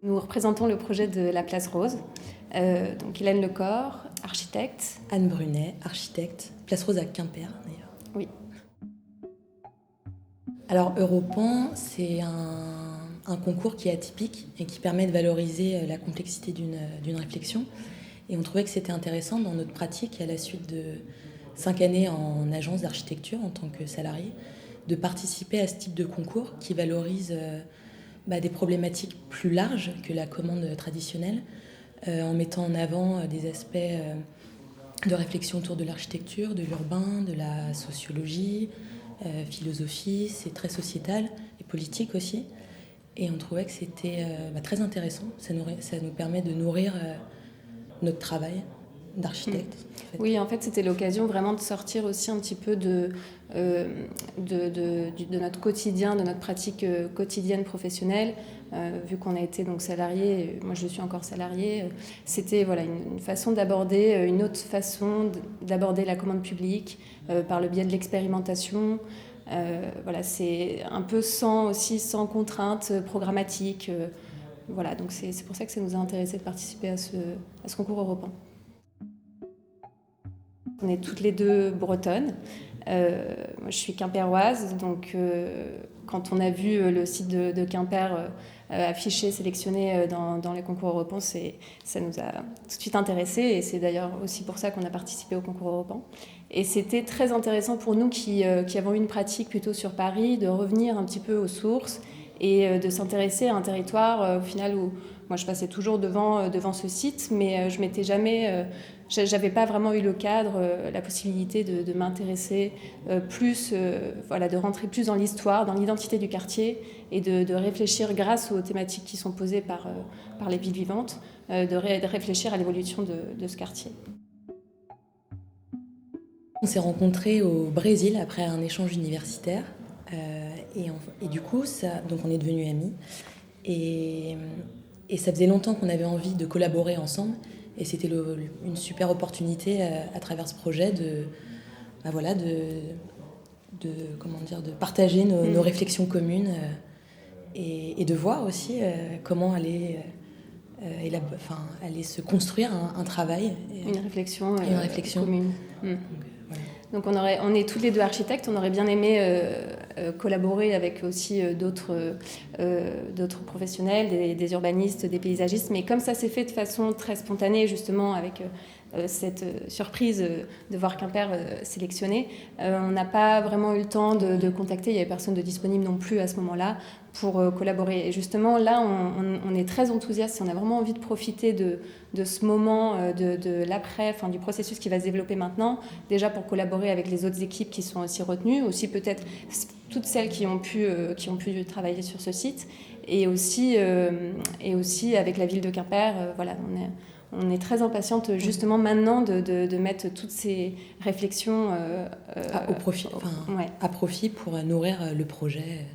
Nous représentons le projet de la Place Rose. Donc Hélène Lecor, architecte. Anne Brunet, architecte. Place Rose à Quimper, d'ailleurs. Oui. Alors Europan, c'est un concours qui est atypique et qui permet de valoriser la complexité d'une réflexion. Et on trouvait que c'était intéressant dans notre pratique, à la suite de 5 années en agence d'architecture en tant que salarié, de participer à ce type de concours qui valorise des problématiques plus larges que la commande traditionnelle, en mettant en avant des aspects de réflexion autour de l'architecture, de l'urbain, de la sociologie, philosophie. C'est très sociétal et politique aussi. Et on trouvait que c'était très intéressant. Ça nous permet de nourrir notre travail d'architecte. En fait. Oui, en fait, c'était l'occasion vraiment de sortir aussi un petit peu de notre quotidien, de notre pratique quotidienne professionnelle. Vu qu'on a été donc salarié, moi je suis encore salariée, c'était une façon d'aborder, une autre façon d'aborder la commande publique par le biais de l'expérimentation. C'est un peu sans contraintes programmatiques. Donc c'est pour ça que ça nous a intéressé de participer à ce concours européen. On est toutes les deux bretonnes. Moi, je suis quimpéroise, donc quand on a vu le site de Quimper affiché, sélectionné dans les concours européens, ça nous a tout de suite intéressés, et c'est d'ailleurs aussi pour ça qu'on a participé au concours européen. Et c'était très intéressant pour nous qui avons eu une pratique plutôt sur Paris, de revenir un petit peu aux sources et de s'intéresser à un territoire au final où moi je passais toujours devant ce site, mais je m'étais jamais... j'avais pas vraiment eu le cadre, la possibilité de m'intéresser plus, de rentrer plus dans l'histoire, dans l'identité du quartier, et de réfléchir grâce aux thématiques qui sont posées par les villes vivantes, de réfléchir à l'évolution de ce quartier. On s'est rencontrés au Brésil après un échange universitaire, et du coup, donc on est devenus amis. Et ça faisait longtemps qu'on avait envie de collaborer ensemble. Et c'était une super opportunité à travers ce projet de partager nos réflexions communes et de voir aussi comment aller se construire un travail. Une réflexion commune. Donc, Donc on est tous les deux architectes, on aurait bien aimé collaborer avec aussi d'autres professionnels, des urbanistes, des paysagistes, mais comme ça s'est fait de façon très spontanée, justement avec cette surprise de voir Quimper sélectionné, on n'a pas vraiment eu le temps de contacter, il n'y avait personne de disponible non plus à ce moment-là pour collaborer. Et justement là on est très enthousiaste, on a vraiment envie de profiter de ce moment de l'après, du processus qui va se développer maintenant, déjà pour collaborer avec les autres équipes qui sont aussi retenues, aussi peut-être toutes celles qui ont pu travailler sur ce site, et aussi avec la ville de Quimper. On est très impatiente justement maintenant de mettre toutes ces réflexions à profit pour nourrir le projet.